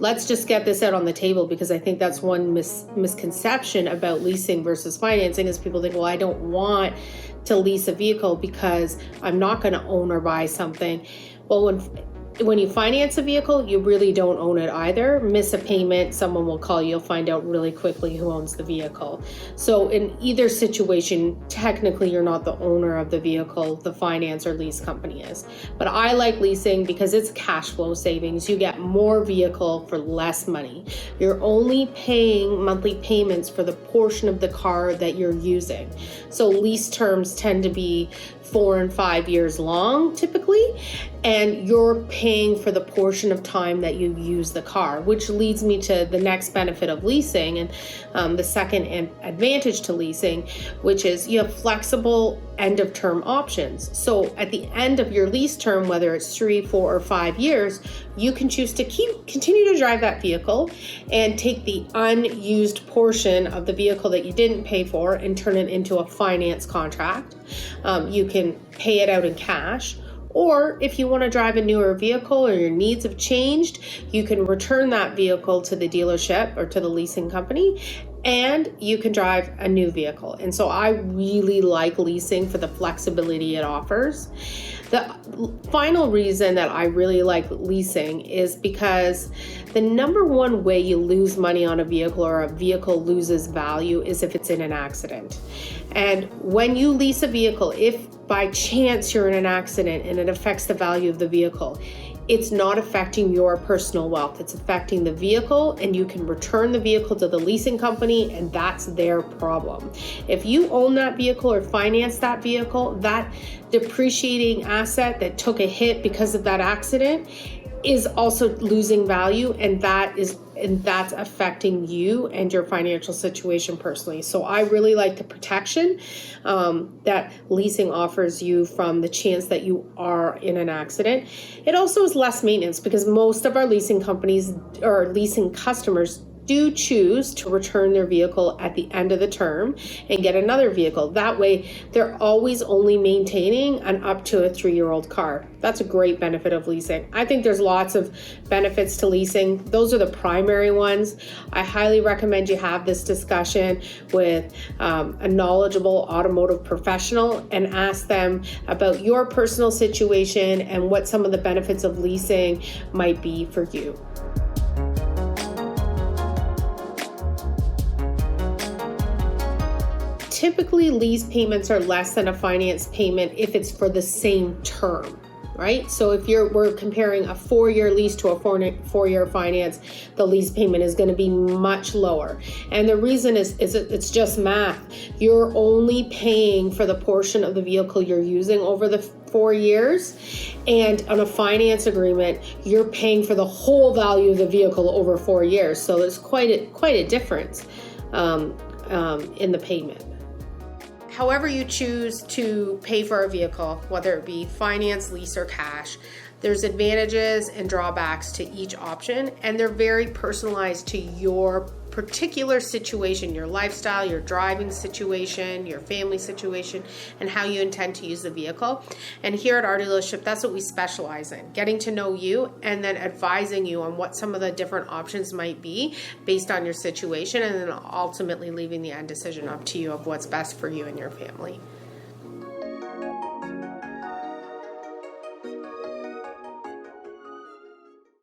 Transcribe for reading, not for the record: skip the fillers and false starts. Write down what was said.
let's just get this out on the table, because I think that's one misconception about leasing versus financing is people think, well, I don't want to lease a vehicle because I'm not going to own or buy something. Well, when you finance a vehicle, you really don't own it either. Miss a payment, someone will call you, you'll find out really quickly who owns the vehicle. So in either situation, technically you're not the owner of the vehicle, the finance or lease company is. But I like leasing because it's cash flow savings. You get more vehicle for less money. You're only paying monthly payments for the portion of the car that you're using. So lease terms tend to be 4 and 5 years long typically, and you're paying for the portion of time that you use the car, which leads me to the next benefit of leasing and the second advantage to leasing, which is you have flexible end of term options. So at the end of your lease term, whether it's 3, 4, or 5 years, you can choose to continue to drive that vehicle and take the unused portion of the vehicle that you didn't pay for and turn it into a finance contract. You can pay it out in cash. Or if you want to drive a newer vehicle or your needs have changed, you can return that vehicle to the dealership or to the leasing company, and you can drive a new vehicle. And so I really like leasing for the flexibility it offers. The final reason that I really like leasing is because the number one way you lose money on a vehicle or a vehicle loses value is if it's in an accident. And when you lease a vehicle, if by chance you're in an accident and it affects the value of the vehicle, it's not affecting your personal wealth. It's affecting the vehicle, and you can return the vehicle to the leasing company, and that's their problem. If you own that vehicle or finance that vehicle, that depreciating asset that took a hit because of that accident is also losing value, and that's affecting you and your financial situation personally. So I really like the protection that leasing offers you from the chance that you are in an accident. It also is less maintenance because most of our leasing companies or leasing customers do choose to return their vehicle at the end of the term and get another vehicle. That way, they're always only maintaining an up to a 3-year-old car. That's a great benefit of leasing. I think there's lots of benefits to leasing. Those are the primary ones. I highly recommend you have this discussion with a knowledgeable automotive professional and ask them about your personal situation and what some of the benefits of leasing might be for you. Typically, lease payments are less than a finance payment if it's for the same term, right? So if we're comparing a 4-year lease to a 4-year finance, the lease payment is going to be much lower. And the reason is it's just math. You're only paying for the portion of the vehicle you're using over the 4 years. And on a finance agreement, you're paying for the whole value of the vehicle over 4 years. So there's quite a difference in the payment. However you choose to pay for a vehicle, whether it be finance, lease, or cash, there's advantages and drawbacks to each option, and they're very personalized to your particular situation, your lifestyle, your driving situation, your family situation, and how you intend to use the vehicle. And here at our dealership, that's what we specialize in, getting to know you and then advising you on what some of the different options might be based on your situation, and then ultimately leaving the end decision up to you of what's best for you and your family.